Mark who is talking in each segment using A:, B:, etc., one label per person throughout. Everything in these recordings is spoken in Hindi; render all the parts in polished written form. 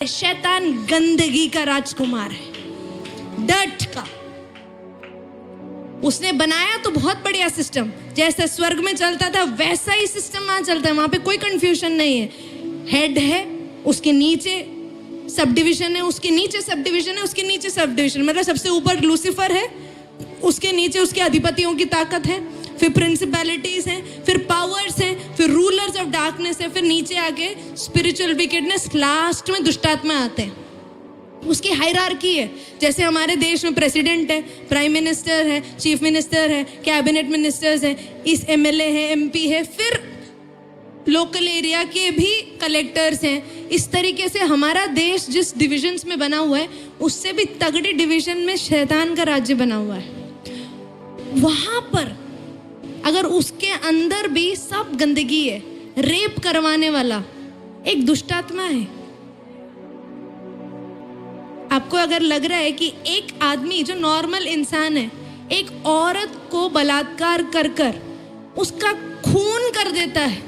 A: शैतान गंदगी का राजकुमार है, डर्ट का। उसने बनाया तो बहुत बढ़िया सिस्टम, जैसे स्वर्ग में चलता था वैसा ही सिस्टम वहां चलता है। वहां पे कोई कंफ्यूजन नहीं है। हेड है, उसके नीचे सब डिविजन है, उसके नीचे सब डिविजन है, उसके नीचे सब डिविजन, मतलब सबसे ऊपर लूसीफर है, उसके नीचे उसके अधिपतियों की ताकत है, फिर प्रिंसिपैलिटीज हैं, फिर पावर्स हैं, फिर रूलर्स ऑफ डार्कनेस है, फिर नीचे आके स्पिरिचुअल विकेडनेस, लास्ट में दुष्टात्मा आते हैं। उसकी हायरार्की है। जैसे हमारे देश में प्रेसिडेंट है, प्राइम मिनिस्टर है, चीफ मिनिस्टर है, कैबिनेट मिनिस्टर्स हैं, इस एमएलए है, एमपी है, फिर लोकल एरिया के भी कलेक्टर्स हैं। इस तरीके से हमारा देश जिस डिविजन्स में बना हुआ है उससे भी तगड़ी डिवीजन में शैतान का राज्य बना हुआ है। वहां पर अगर उसके अंदर भी सब गंदगी है, रेप करवाने वाला एक दुष्टात्मा है। आपको अगर लग रहा है कि एक आदमी जो नॉर्मल इंसान है एक औरत को बलात्कार कर कर उसका खून कर देता है,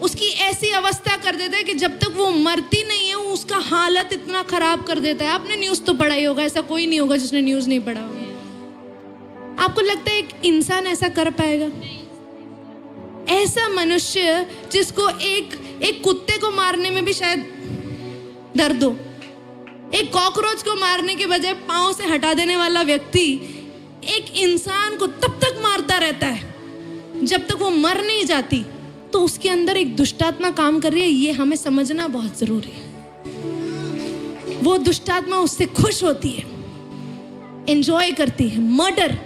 A: उसकी ऐसी अवस्था कर देता है कि जब तक वो मरती नहीं है वो उसका हालत इतना खराब कर देता है। आपने न्यूज़ तो पढ़ा ही होगा, ऐसा कोई नहीं होगा जिसने न्यूज़ नहीं पढ़ा होगा। आपको लगता है एक इंसान ऐसा कर पाएगा? ऐसा मनुष्य जिसको एक कुत्ते को मारने में भी शायद दर्द हो, एक कॉकरोच को मारने के बजाय पांव से हटा देने वाला व्यक्ति एक इंसान को तब तक मारता रहता है जब तक वो मर नहीं जाती, तो उसके अंदर एक दुष्टात्मा काम कर रही है। ये हमें समझना बहुत जरूरी है। वो दुष्टात्मा उससे खुश होती है, एंजॉय करती है। मर्डर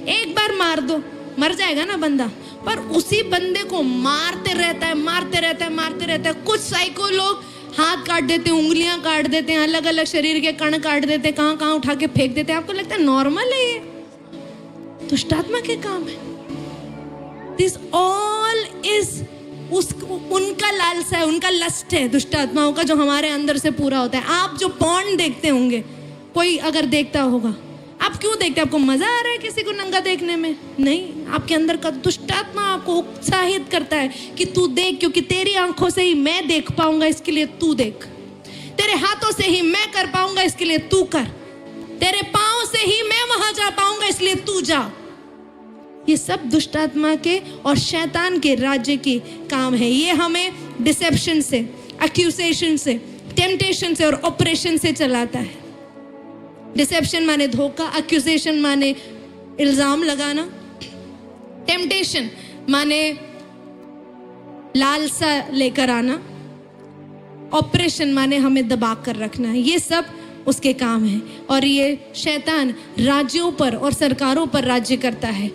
A: एक बार मार दो, मर जाएगा ना बंदा, पर उसी बंदे को मारते रहता है, मारते रहता है, मारते रहता है। कुछ साइको लोग हाथ काट देते हैं, उंगलियां काट देते हैं, अलग अलग शरीर के कण काट देते हैं, कहां कहां उठा के फेंक देते हैं। आपको लगता है नॉर्मल है? ये दुष्टात्मा के काम है। दिस ऑल इज उनका लालसा है, उनका लस्ट है दुष्टात्माओं का, जो हमारे अंदर से पूरा होता है। आप जो पॉर्न देखते होंगे, कोई अगर देखता होगा, आप क्यों देखते हैं? आपको मजा आ रहा है किसी को नंगा देखने में? नहीं, आपके अंदर का दुष्टात्मा आपको उत्साहित करता है कि तू देख, क्योंकि तेरी आंखों से ही मैं देख पाऊंगा, इसके लिए तू देख। तेरे हाथों से ही मैं कर पाऊंगा, इसके लिए तू कर। तेरे पांव से ही मैं वहां जा पाऊंगा, इसलिए तू जा। ये सब दुष्टात्मा के और शैतान के राज्य की काम है। ये हमें डिसेप्शन से, एक्यूजेशन से, टेम्पटेशन से और ऑपरेशन से चलाता है। डिसेप्शन माने धोखा, एक्यूजेशन माने इल्जाम लगाना, टेम्पटेशन माने लालसा लेकर आना, ऑपरेशन माने हमें दबा कर रखना है। ये सब उसके काम है। और ये शैतान राज्यों पर और सरकारों पर राज्य करता है,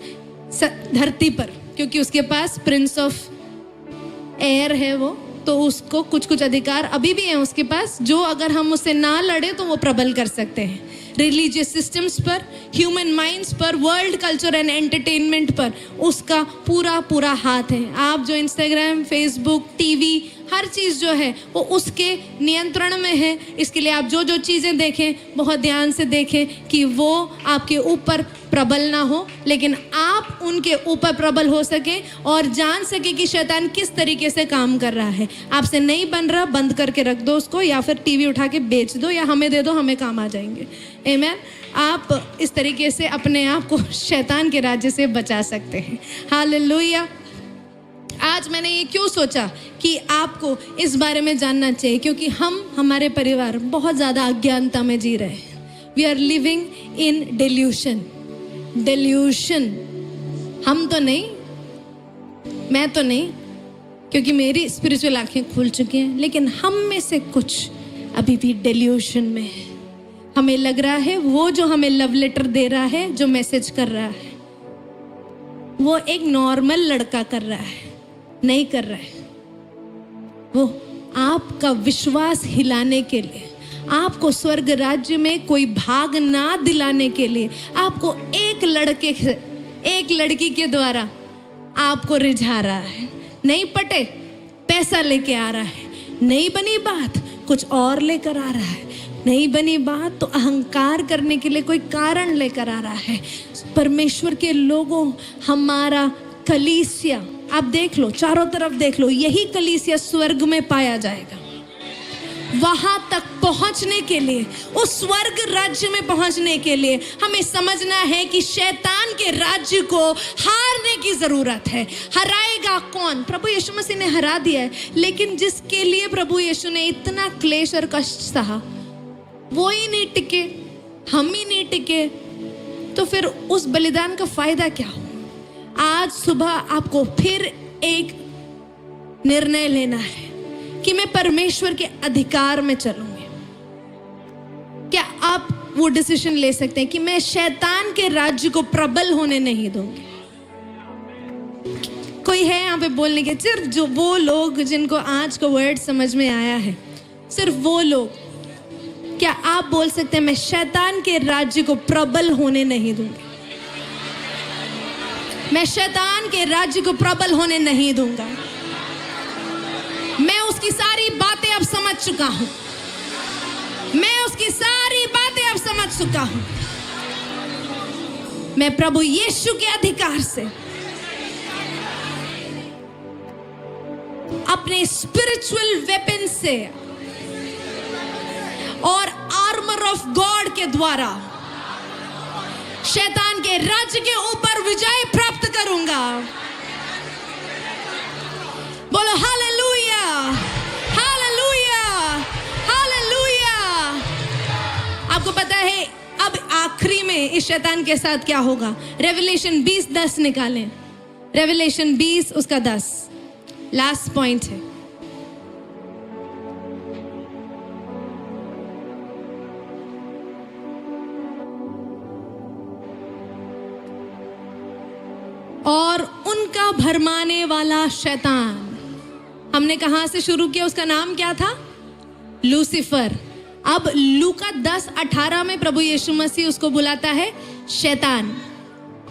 A: धरती पर, क्योंकि उसके पास प्रिंस ऑफ एयर है वो, तो उसको कुछ कुछ अधिकार अभी भी हैं उसके पास, जो अगर हम उससे ना लड़े तो वो प्रबल कर सकते हैं। रिलीजियस सिस्टम्स पर, ह्यूमन माइंड्स पर, वर्ल्ड कल्चर एंड एंटरटेनमेंट पर उसका पूरा पूरा हाथ है। आप जो इंस्टाग्राम, फेसबुक, टीवी, हर चीज़ जो है वो उसके नियंत्रण में है। इसके लिए आप जो जो चीज़ें देखें बहुत ध्यान से देखें कि वो आपके ऊपर प्रबल ना हो, लेकिन आप उनके ऊपर प्रबल हो सके और जान सके कि शैतान किस तरीके से काम कर रहा है। आपसे नहीं बन रहा, बंद करके रख दो उसको, या फिर टीवी उठा के बेच दो, या हमें दे दो, हमें काम आ जाएंगे। आमीन। आप इस तरीके से अपने आप को शैतान के राज्य से बचा सकते हैं। हालेलुया। आज मैंने ये क्यों सोचा कि आपको इस बारे में जानना चाहिए, क्योंकि हमारे परिवार बहुत ज़्यादा अज्ञानता में जी रहे हैं। We are living in delusion. हम तो नहीं, मैं तो नहीं, क्योंकि मेरी स्पिरिचुअल आंखें खुल चुकी हैं, लेकिन हम में से कुछ अभी भी डेल्यूशन में है। हमें लग रहा है वो जो हमें लव लेटर दे रहा है, जो मैसेज कर रहा है, वो एक नॉर्मल लड़का कर रहा है, नहीं कर रहा है। वो आपका विश्वास हिलाने के लिए, आपको स्वर्ग राज्य में कोई भाग ना दिलाने के लिए, आपको एक लड़की के द्वारा आपको रिझा रहा है। नहीं पटे, पैसा लेके आ रहा है। नहीं बनी बात, कुछ और लेकर आ रहा है। नहीं बनी बात तो अहंकार करने के लिए कोई कारण लेकर आ रहा है। परमेश्वर के लोगों, हमारा कलीसिया, आप देख लो, चारों तरफ देख लो, यही कलीसिया स्वर्ग में पाया जाएगा। वहां तक पहुंचने के लिए, उस स्वर्ग राज्य में पहुंचने के लिए हमें समझना है कि शैतान के राज्य को हारने की जरूरत है। हराएगा कौन? प्रभु यीशु मसीह ने हरा दिया है, लेकिन जिसके लिए प्रभु यीशु ने इतना क्लेश और कष्ट सहा वो ही नहीं टिके, हम ही नहीं टिके, तो फिर उस बलिदान का फायदा क्या हो? आज सुबह आपको फिर एक निर्णय लेना है कि मैं परमेश्वर के अधिकार में चलूंगी। क्या आप वो डिसीजन ले सकते हैं कि मैं शैतान के राज्य को प्रबल होने नहीं दूंगी? कोई है यहाँ पे बोलने के? सिर्फ जो वो लोग जिनको आज का वर्ड समझ में आया है, सिर्फ वो लोग। क्या आप बोल सकते हैं मैं शैतान के राज्य को प्रबल होने नहीं दूंगी? मैं शैतान के राज्य को प्रबल होने नहीं दूंगा। मैं उसकी सारी बातें अब समझ चुका हूं। मैं उसकी सारी बातें अब समझ चुका हूं। मैं प्रभु यीशु के अधिकार से अपने स्पिरिचुअल वेपन से और आर्मर ऑफ गॉड के द्वारा शैतान के राज्य के ऊपर विजय प्राप्त करूंगा। बोलो हालेलुया, हालेलुया, हालेलुया। आपको पता है अब आखिरी में इस शैतान के साथ क्या होगा? रेवलेशन 20:10 निकालें। रेवलेशन 20 उसका 10 लास्ट पॉइंट है। और उनका भरमाने वाला शैतान, हमने कहां से शुरू किया? उसका नाम क्या था? लूसीफर। अब लूका 10:18 में प्रभु यीशु मसीह उसको बुलाता है शैतान।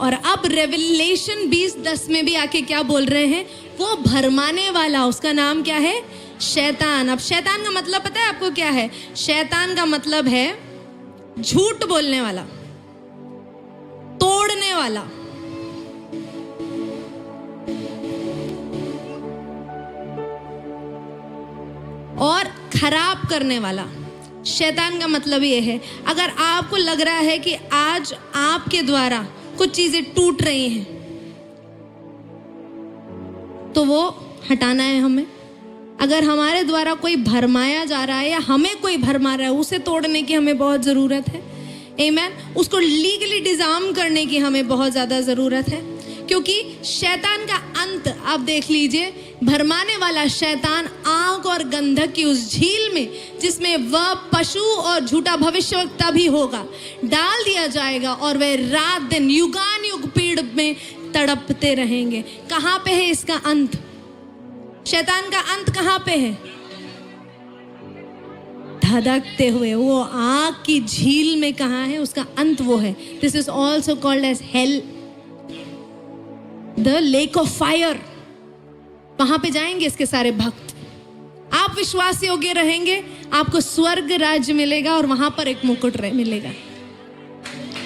A: और अब रेवलेशन 20:10 में भी आके क्या बोल रहे हैं? वो भरमाने वाला, उसका नाम क्या है? शैतान। अब शैतान का मतलब पता है आपको क्या है? शैतान का मतलब है झूठ बोलने वाला, तोड़ने वाला, और खराब करने वाला। शैतान का मतलब ये है, अगर आपको लग रहा है कि आज आपके द्वारा कुछ चीजें टूट रही हैं तो वो हटाना है हमें। अगर हमारे द्वारा कोई भरमाया जा रहा है या हमें कोई भरमा रहा है, उसे तोड़ने की हमें बहुत ज़रूरत है। आमीन। उसको लीगली डिजार्म करने की हमें बहुत ज़्यादा ज़रूरत है, क्योंकि शैतान का अंत आप देख लीजिए। भरमाने वाला शैतान आग और गंधक की उस झील में, जिसमें वह पशु और झूठा भविष्यवक्ता भी होगा, डाल दिया जाएगा और वह रात दिन युगान युग पीड़ में तड़पते रहेंगे। कहाँ पे है इसका अंत? शैतान का अंत कहाँ पे है? धधकते हुए वो आग की झील में कहाँ है? उसका अंत वो है। This is also called as hell, the lake of fire. वहां पे जाएंगे इसके सारे भक्त। आप विश्वास योग्य रहेंगे, आपको स्वर्ग राज्य मिलेगा और वहां पर एक मुकुट मिलेगा।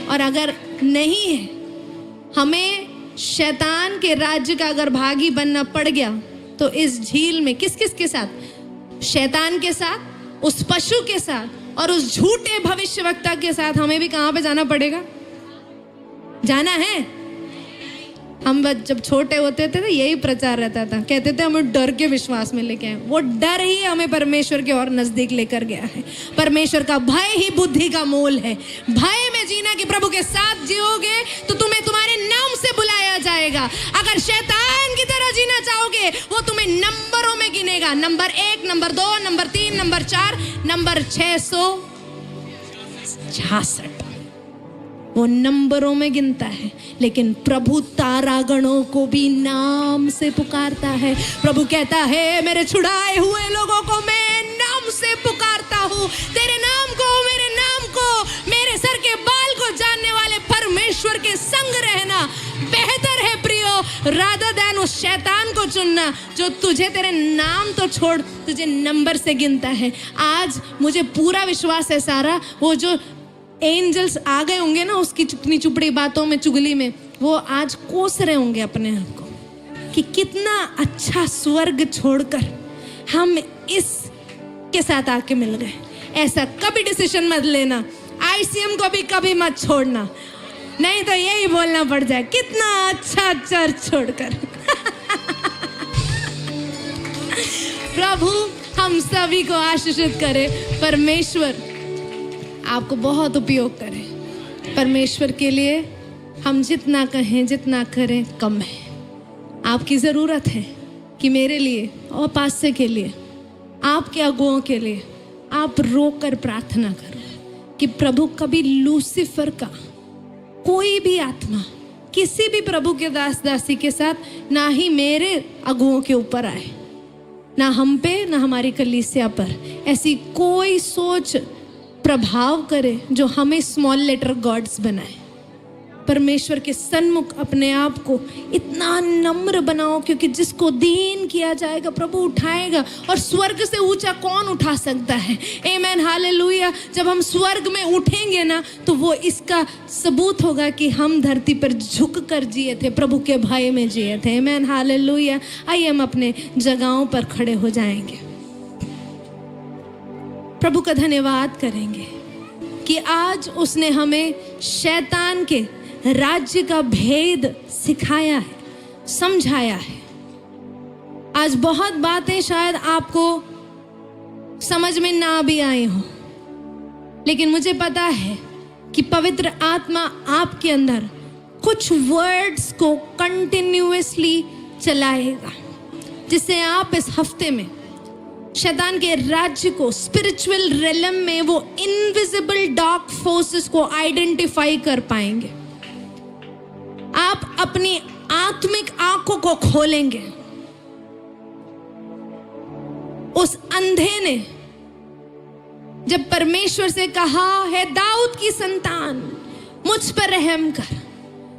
A: और अगर नहीं है, हमें शैतान के राज्य का अगर भागी बनना पड़ गया, तो इस झील में किस किस के साथ? शैतान के साथ, उस पशु के साथ और उस झूठे भविष्यवक्ता के साथ हमें भी कहां पे जाना पड़ेगा? जाना है। हम जब छोटे होते थे तो यही प्रचार रहता था, कहते थे हमें डर के विश्वास में लेके आए। वो डर ही हमें परमेश्वर के और नजदीक लेकर गया है। परमेश्वर का भय ही बुद्धि का मूल है। भय में जीना कि प्रभु के साथ जियोगे तो तुम्हें तुम्हारे नाम से बुलाया जाएगा। अगर शैतान की तरह जीना चाहोगे, वो तुम्हें नंबरों में गिनेगा। Number 1, number 2, number 3, number 4, number 666, वो नंबरों में गिनता है। लेकिन प्रभु तारागणों को भी नाम से पुकारता है। प्रभु कहता है मेरे छुड़ाए हुए लोगों को मैं नाम से पुकारता हूँ। तेरे नाम को, मेरे नाम को, मेरे सर के बाल को जानने वाले परमेश्वर के संग रहना बेहतर है प्रियो, रादर देन उस शैतान को चुनना जो तुझे तेरे नाम तो छोड़ तुझे नंबर से गिनता है। आज मुझे पूरा विश्वास है सारा, वो जो एंजल्स आ गए होंगे ना उसकी चुपनी चुपड़ी बातों में, चुगली में, वो आज कोस रहे होंगे अपने आप को कि कितना अच्छा स्वर्ग छोड़कर हम इस के साथ आके मिल गए। ऐसा कभी डिसीजन मत लेना, ICM को भी कभी मत छोड़ना, नहीं तो यही बोलना पड़ जाए कितना अच्छा चर्च छोड़कर। प्रभु हम सभी को आशीषित करे, परमेश्वर आपको बहुत उपयोग करे। परमेश्वर के लिए हम जितना कहें जितना करें कम है। आपकी ज़रूरत है कि मेरे लिए और पास्टर के लिए, आपके अगुओं के लिए आप रोकर प्रार्थना करो कि प्रभु कभी लूसीफर का कोई भी आत्मा किसी भी प्रभु के दास दासी के साथ ना ही मेरे अगुओं के ऊपर आए, ना हम पे ना हमारी कलीसिया पर ऐसी कोई सोच प्रभाव करे जो हमें स्मॉल लेटर गॉड्स बनाए। परमेश्वर के सन्मुख अपने आप को इतना नम्र बनाओ, क्योंकि जिसको दीन किया जाएगा प्रभु उठाएगा, और स्वर्ग से ऊंचा कौन उठा सकता है। आमेन, हालेलुया। जब हम स्वर्ग में उठेंगे ना तो वो इसका सबूत होगा कि हम धरती पर झुक कर जिए थे, प्रभु के भय में जिए थे। आमेन, हालेलुया। आइए हम अपने जगहों पर खड़े हो जाएंगे, प्रभु का धन्यवाद करेंगे कि आज उसने हमें शैतान के राज्य का भेद सिखाया है, समझाया है। आज बहुत बातें शायद आपको समझ में ना भी आई हो, लेकिन मुझे पता है कि पवित्र आत्मा आपके अंदर कुछ वर्ड्स को कंटिन्यूअसली चलाएगा, जिससे आप इस हफ्ते में शैतान के राज्य को, स्पिरिचुअल रेलम में वो इनविजिबल डार्क फोर्सेस को आइडेंटिफाई कर पाएंगे। आप अपनी आत्मिक आंखों को खोलेंगे। उस अंधे ने जब परमेश्वर से कहा है, दाऊद की संतान मुझ पर रहम कर,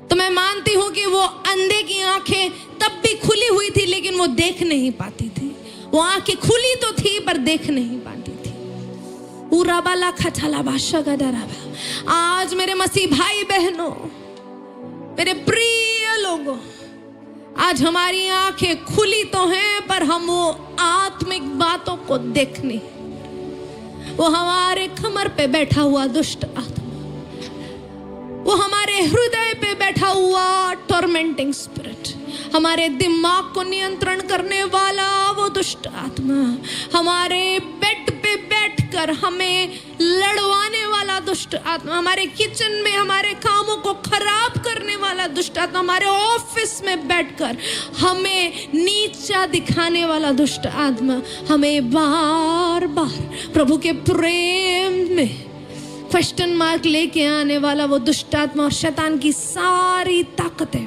A: तो मैं मानती हूं कि वो अंधे की आंखें तब भी खुली हुई थी, लेकिन वो देख नहीं पाती थी। वो आंखें खुली तो थी पर देख नहीं पाती थी। उराबाला खचाला बादशाह का डरावा। आज मेरे मसीह भाई बहनों, मेरे प्रिय लोगों, आज हमारी आंखें खुली तो हैं पर हम वो आत्मिक बातों को देख नहीं। वो हमारे कमर पे बैठा हुआ दुष्ट आत्मा, वो हमारे हृदय पे बैठा हुआ टॉर्मेंटिंग स्पिरिट, हमारे दिमाग को नियंत्रण करने वाला वो दुष्ट आत्मा, हमारे बेड पे बैठकर हमें लड़वाने वाला दुष्ट आत्मा, हमारे किचन में हमारे कामों को खराब करने वाला दुष्ट आत्मा, हमारे ऑफिस में बैठकर हमें नीचा दिखाने वाला दुष्ट आत्मा, हमें बार बार प्रभु के प्रेम में क्वेश्चन मार्क लेके आने वाला वो दुष्ट आत्मा और शैतान की सारी ताकतें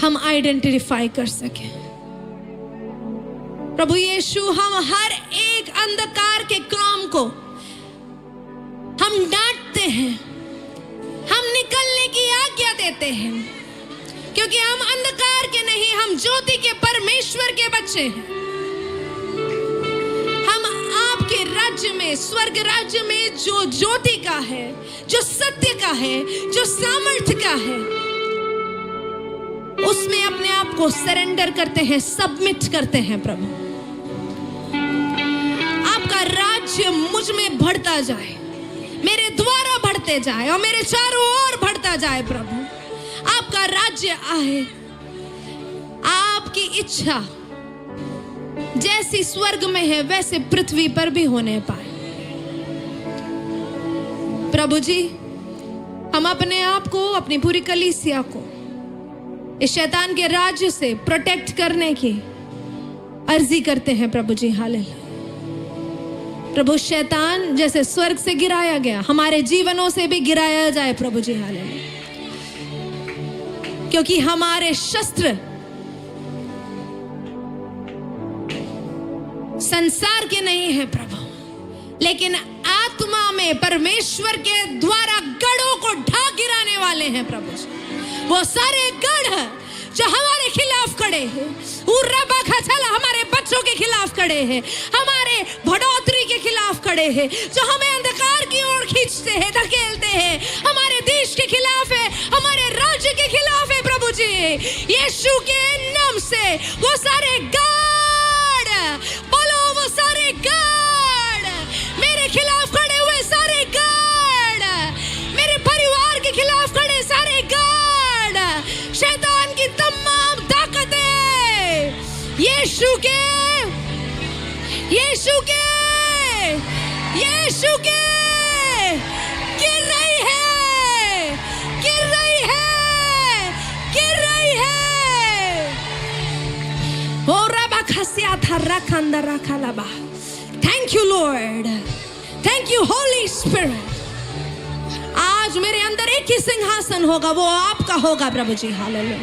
A: हम आइडेंटिफाई कर सके। प्रभु यीशु, हम हर एक अंधकार के काम को हम डांटते हैं, हम निकलने की आज्ञा देते हैं, क्योंकि हम अंधकार के नहीं, हम ज्योति के परमेश्वर के बच्चे हैं। हम आपके राज्य में, स्वर्ग राज्य में जो ज्योति का है, जो सत्य का है, जो सामर्थ्य का है, उसमें अपने आप को सरेंडर करते हैं, सबमिट करते हैं। प्रभु, आपका राज्य मुझ में बढ़ता जाए, मेरे द्वारा बढ़ते जाए और मेरे चारों ओर बढ़ता जाए। प्रभु, आपका राज्य आए, आपकी इच्छा जैसी स्वर्ग में है वैसे पृथ्वी पर भी होने पाए। प्रभु जी, हम अपने आप को, अपनी पूरी कलीसिया को इस शैतान के राज्य से प्रोटेक्ट करने की अर्जी करते हैं। प्रभु जी, हालेलुया। प्रभु, शैतान जैसे स्वर्ग से गिराया गया, हमारे जीवनों से भी गिराया जाए। प्रभु जी, हालेलुया। क्योंकि हमारे शस्त्र संसार के नहीं है प्रभु, लेकिन आत्मा में परमेश्वर के द्वारा गढ़ों को ढा गिराने वाले हैं। प्रभु जी, वो सारे गढ़ जो हमारे खिलाफ खड़े हैं, हमारे बच्चों के खिलाफ खड़े हैं, हमारे बढ़ोतरी के खिलाफ खड़े हैं, जो हमें अंधकार की ओर खींचते हैं, धकेलते हैं, हमारे देश के खिलाफ है, हमारे राज्य के खिलाफ है। प्रभु जी, यीशु के नाम से वो सारे गढ़, बोलो, वो सारे गढ़ यीशु के, यीशु के, यीशु के गिर रही है, गिर रही है, गिर रही है। ओ रबा खसिया था रखंदा रखलबा। Thank you lord, thank you holy spirit. आज मेरे अंदर एक ही सिंहासन होगा, वो आपका होगा प्रभु जी। हालेलुया।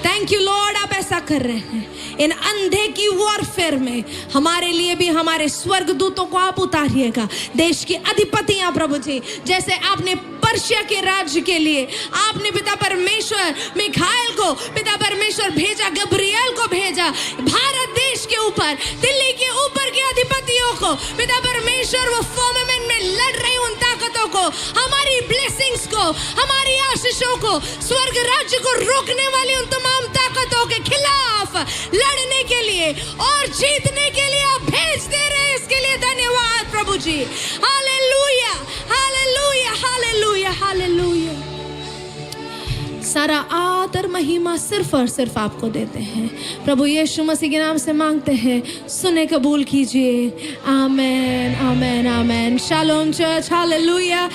A: थैंक यू लॉर्ड, आप ऐसा कर रहे हैं। इन अंधे की वॉरफेयर में हमारे लिए भी हमारे स्वर्गदूतों को आप उतारिएगा। देश की अधिपतियां प्रभु जी, जैसे आपने पर्शिया के राज्य के लिए आपने पिता परमेश्वर मिखाएल को, पिता परमेश्वर भेजा, गब्रियल को भेजा भारत देश के ऊपर, दिल्ली के ऊपर के अधिपतियों को, पिता परमेश्वर वो फर्मामेंट में लड़ रही उन ताकतों को, हमारी ब्लेसिंग्स को, हमारी आशीषों को, स्वर्ग राज्य को रोकने वाली उन तमाम ताकतों के खिलाफ लड़ने के लिए और जीतने के लिए आप भेज दे रहे हैं। इसके लिए धन्यवाद प्रभु जी। हालेलुया, हालेलुया, हालेलुया, हालेलुया। सारा आदर महिमा सिर्फ और सिर्फ आपको देते हैं प्रभु यीशु मसीह के नाम से मांगते हैं, सुने कबूल कीजिए। Amen, amen, amen. Shalom Church. Hallelujah.